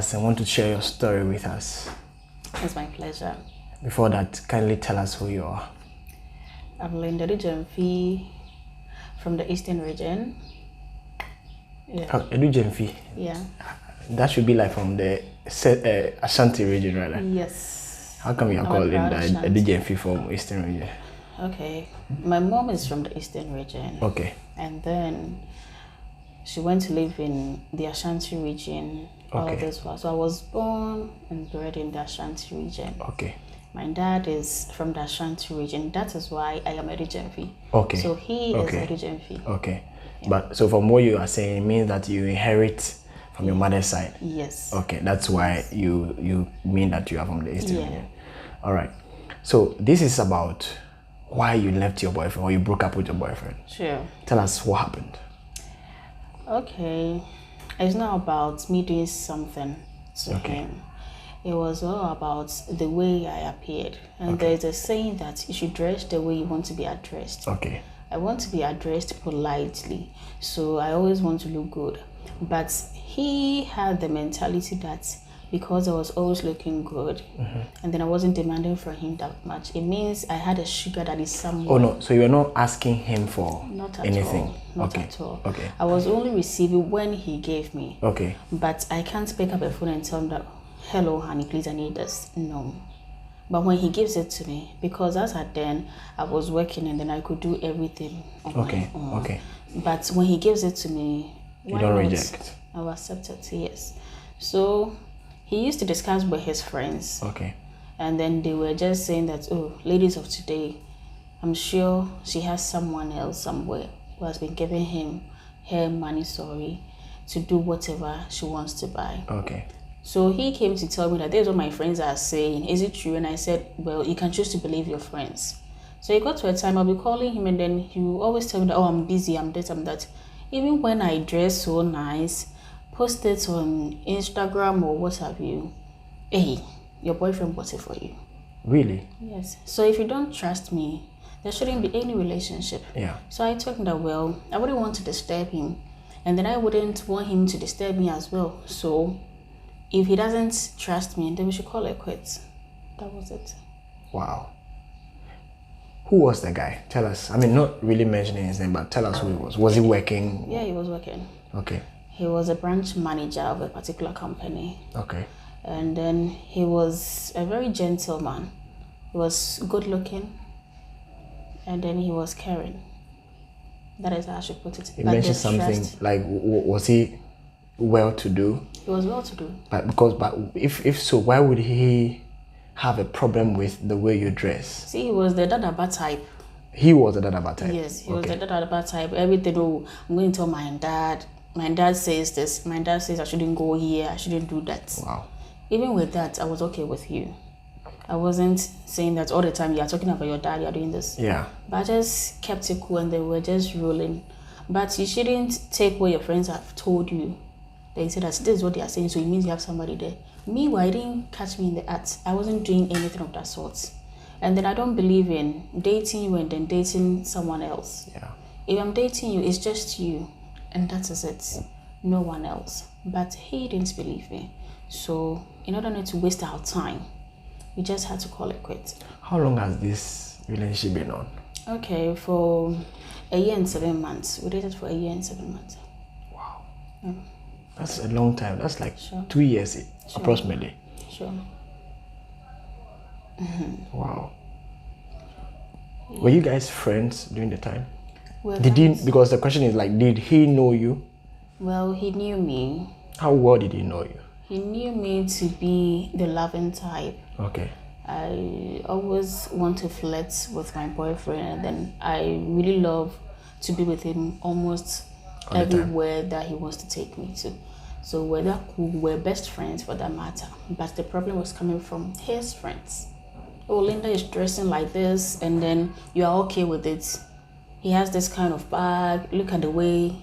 us and want to share your story with us. It's my pleasure. Before that, kindly tell us who you are. I'm Adu-Gyamfi from the Eastern region. Yeah. Adu-Gyamfi? Yeah. That should be like from the Ashanti region, right? Yes. How come you are calling that Adu-Gyamfi from Eastern region? Okay. My mom is from the Eastern region. Okay. And then she went to live in the Ashanti region. Okay. All this while. So I was born and bred in the Ashanti region. Okay. My dad is from the Ashanti region. That is why I am Adu-Gyamfi. Okay. So he is Adu-Gyamfi. Okay. Yeah. But so from what you are saying, it means that you inherit from your mother's side. Yes. Okay, that's why you mean that you are from the Eastern region. All right. So this is about why you left your boyfriend or you broke up with your boyfriend. Sure. Tell us what happened. Okay. It's not about me doing something to him. It was all about the way I appeared. And there's a saying that you should dress the way you want to be addressed. Okay. I want to be addressed politely, so I always want to look good. But he had the mentality that because I was always looking good, and then I wasn't demanding for him that much, it means I had a sugar daddy somewhere. Oh no, so you're not asking him for anything? Not at all. Okay. I was only receiving when he gave me. Okay. But I can't pick up a phone and tell him that, hello honey, please I need this. No. But when he gives it to me, because as at then I was working and then I could do everything on my own. Okay. But when he gives it to me, you don't reject. I will accept it, yes. So he used to discuss with his friends. Okay. And then they were just saying that, oh, ladies of today, I'm sure she has someone else somewhere who has been giving him her money, to do whatever she wants to buy. Okay. So he came to tell me that this is what my friends are saying. Is it true? And I said, well, you can choose to believe your friends. So it got to a time I'll be calling him and then he will always tell me that, oh, I'm busy, I'm this, I'm that. Even when I dress so nice, post it on Instagram or what have you, hey, your boyfriend bought it for you. Really? Yes. So if you don't trust me, there shouldn't be any relationship. Yeah. So I told him that, well, I wouldn't want to disturb him. And then I wouldn't want him to disturb me as well. So if he doesn't trust me, then we should call it quits. That was it. Wow. Who was the guy? Tell us. I mean, not really mentioning his name, but tell us who he was. Was he working? Yeah, he was working. Okay. He was a branch manager of a particular company. Okay. And then he was a very gentle man. He was good looking. And then he was caring. That is how I should put it. You mentioned something like, was he well-to-do? He was well-to-do. But if so, why would he have a problem with the way you dress? See, he was the dadaba type. He was the dadaba type? Yes, he was the dadaba type. Everything, oh, I'm going to tell my dad. My dad says this. My dad says I shouldn't go here. I shouldn't do that. Wow. Even with that, I was okay with you. I wasn't saying that all the time. You are talking about your dad. You are doing this. Yeah. But I just kept it cool, and they were just rolling. But you shouldn't take what your friends have told you. They said that this is what they are saying, so it means you have somebody there. Meanwhile, it didn't catch me in the act. I wasn't doing anything of that sort. And then I don't believe in dating you and then dating someone else. Yeah. If I'm dating you, it's just you. And that is it. No one else. But he didn't believe me. So in order not to waste our time, we just had to call it quits. How long has this relationship been on? Okay, for a year and 7 months. We dated for a year and 7 months. Wow. Yeah. That's a long time. That's like 2 years approximately. Sure. Wow. Yeah. Were you guys friends during the time? Because the question is like, did he know you? Well, he knew me. How well did he know you? He knew me to be the loving type. Okay. I always want to flirt with my boyfriend, and then I really love to be with him almost everywhere that he wants to take me to. So we're that cool, we're best friends for that matter. But the problem was coming from his friends. Oh, Linda is dressing like this, and then you are okay with it. He has this kind of bag. Look at the way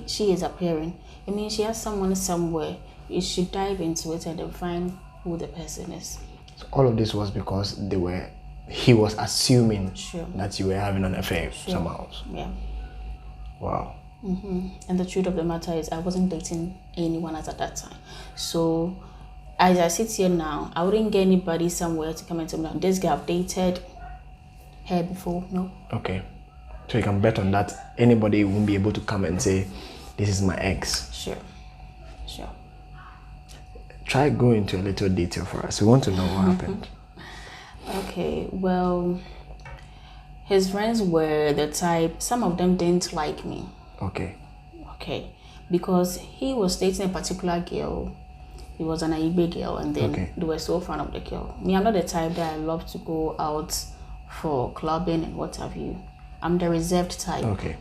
she is appearing. I mean, she has someone somewhere. You should dive into it and then find who the person is. So all of this was because he was assuming that you were having an affair somehow. Yeah. Wow. And the truth of the matter is I wasn't dating anyone at that time. So as I sit here now, I wouldn't get anybody somewhere to come and tell me that this girl I've dated her before. No. Okay. So you can bet on that anybody won't be able to come and say, this is my ex. Sure. Try go into a little detail for us. We want to know what happened. Okay, well, his friends were the type, some of them didn't like me. Okay. Because he was dating a particular girl. He was an Igbo girl, and then they were so fond of the girl. Me, I'm not the type that I love to go out for clubbing and what have you. I'm the reserved type. Okay.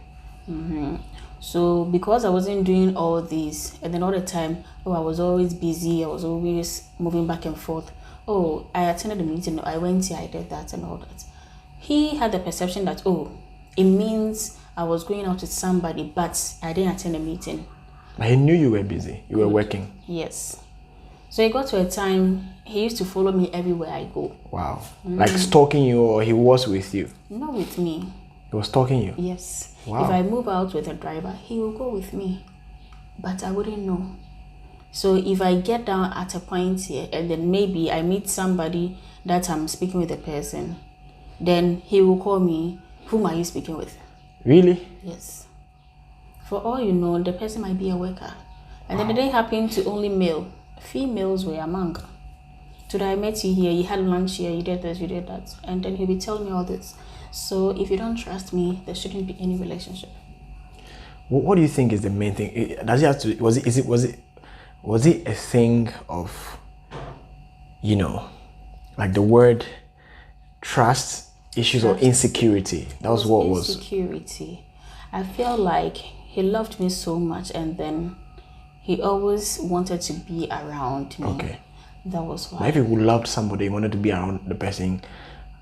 So because I wasn't doing all this, and then all the time, I was always busy, I was always moving back and forth. I attended the meeting, I went here, I did that and all that. He had the perception that, it means I was going out with somebody, but I didn't attend the meeting. But he knew you were busy, you were working. Yes. So it got to a time, he used to follow me everywhere I go. Wow. Like stalking you, or he was with you? Not with me. He was stalking you? Yes. Wow. If I move out with a driver, he will go with me. But I wouldn't know. So if I get down at a point here, and then maybe I meet somebody that I'm speaking with a person, then he will call me, whom are you speaking with? Really? Yes. For all you know, the person might be a worker. And then it didn't happen to only male. Females were among. Today I met you here, you had lunch here, you did this, you did that. And then he'll be telling me all this. So if you don't trust me, there shouldn't be any relationship. What do you think is the main thing? Does it have to, was it a thing of, like the word trust issues or insecurity? That was what was. Insecurity. I feel like he loved me so much, and then he always wanted to be around me. Okay. That was why. But if you loved somebody, you wanted to be around the person,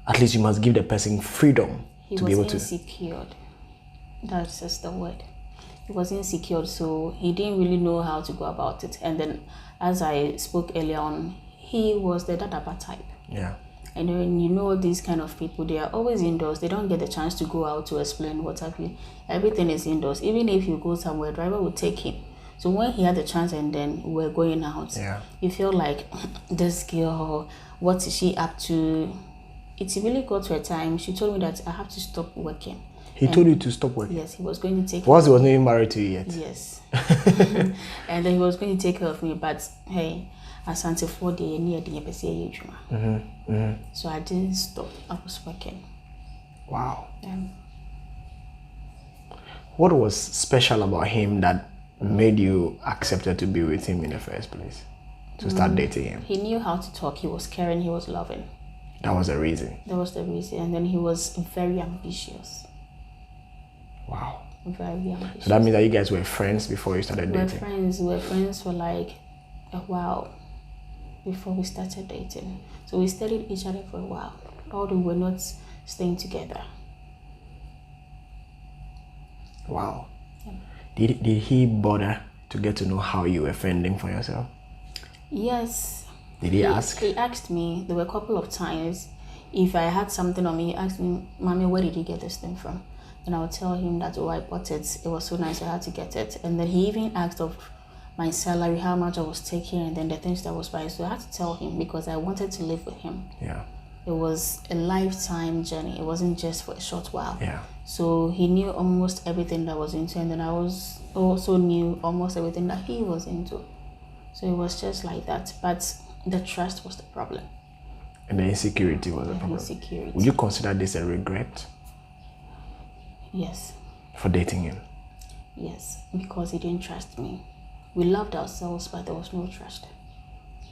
at least you must give the person freedom to be able to. He was insecure. That's just the word. He was insecure, so he didn't really know how to go about it. And then, as I spoke earlier on, he was the dadaba type. Yeah. And when you know these kind of people, they are always indoors. They don't get the chance to go out to explain what have you. Everything is indoors. Even if you go somewhere, driver will take him. So when he had the chance and then we're going out, you feel like, this girl, what is she up to? It really got to a time, she told me that I have to stop working. He told you to stop working? Yes, he was going to take care of me. He was not even married to you yet? Yes. And then he was going to take care of me, but hey, Asante 4 days near the EPC. So I didn't stop, I was working. Wow. What was special about him that made you accepted to be with him in the first place, to start dating him? He knew how to talk, he was caring, he was loving. That was the reason? That was the reason. And then he was very ambitious. Wow. Very ambitious. So that means that you guys were friends before you started dating? We were friends for like a while before we started dating. So we studied each other for a while, although we were not staying together. Wow. Yeah. Did he bother to get to know how you were fending for yourself? Yes. Did he ask? He asked me, there were a couple of times, if I had something on me, he asked me, Mommy, where did you get this thing from? And I would tell him that, I bought it. It was so nice, I had to get it. And then he even asked of my salary, how much I was taking, and then the things that I was buying. So I had to tell him because I wanted to live with him. Yeah. It was a lifetime journey. It wasn't just for a short while. Yeah. So he knew almost everything that I was into, and then I was also knew almost everything that he was into. So it was just like that. But the trust was the problem. And the insecurity was the problem. Insecurity. Would you consider this a regret? Yes. For dating him? Yes, because he didn't trust me. We loved ourselves, but there was no trust.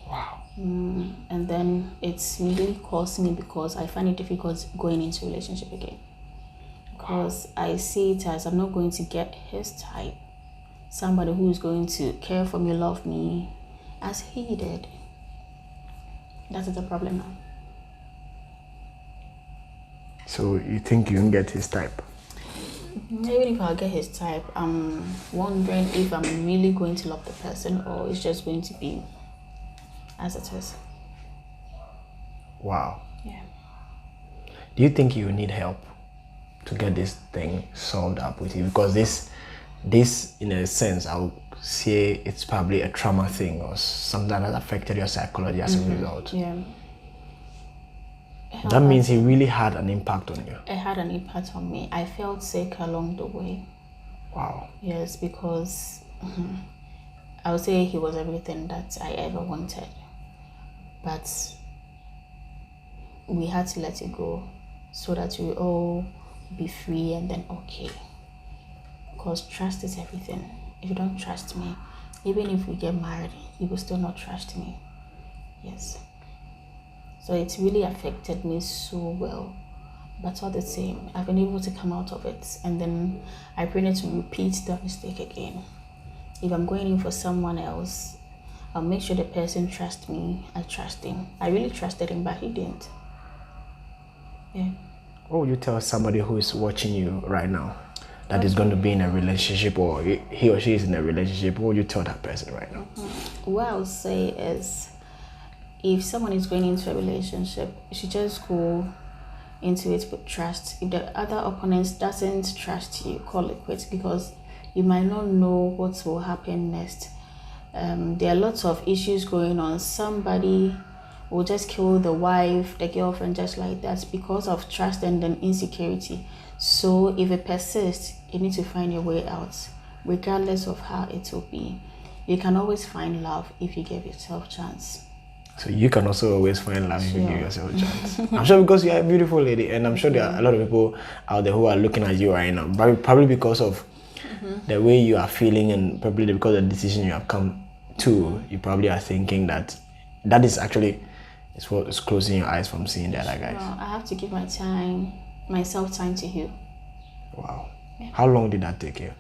Wow. And then it's really caused me because I find it difficult going into a relationship again. Because I see it as I'm not going to get his type. Somebody who is going to care for me, love me, as he did. That is the problem now. So you think you can get his type? Even if I get his type, I'm wondering if I'm really going to love the person or it's just going to be as it is. Wow. Yeah. Do you think you need help to get this thing solved up with you? Because this in a sense, I would say it's probably a trauma thing or something that has affected your psychology as a result. Yeah. That means it really had an impact on you. It had an impact on me. I felt sick along the way. Wow. Yes, because I would say he was everything that I ever wanted. But we had to let it go so that we all be free and then okay. Because trust is everything. If you don't trust me, even if we get married, you will still not trust me. Yes. So it really affected me so well. But all the same, I've been able to come out of it. And then I pray not to repeat that mistake again. If I'm going in for someone else, I'll make sure the person trusts me. I trust him. I really trusted him, but he didn't. Yeah. What would you tell somebody who is watching you right now that is going to be in a relationship, or he or she is in a relationship? What would you tell that person right now? What I would say is, if someone is going into a relationship, you should just go into it with trust. If the other opponent doesn't trust you, call it quits, because you might not know what will happen next. There are lots of issues going on. Somebody will just kill the wife, the girlfriend, just like that because of trust and then insecurity. So if it persists, you need to find your way out, regardless of how it will be. You can always find love if you give yourself a chance. So you can also always find love if you give yourself a chance. I'm sure because you're a beautiful lady, and I'm sure there are a lot of people out there who are looking at you right now, probably because of the way you are feeling, and probably because of the decision you have come to. You probably are thinking that is actually it's what is closing your eyes from seeing the other guys. Well, I have to give myself time to heal. Wow. Yeah. How long did that take you?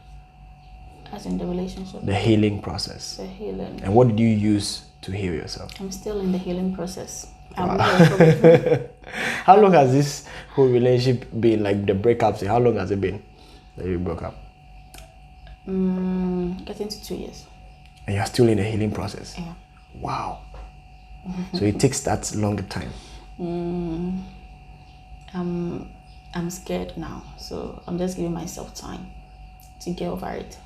As in the relationship? The healing process. The healing. And what did you use to heal yourself? I'm still in the healing process. Wow. How long has this whole relationship been, like the breakups? How long has it been that you broke up? Getting to 2 years. And you're still in the healing process? Yeah. Wow. So it takes that longer time? I'm scared now, so I'm just giving myself time to get over it.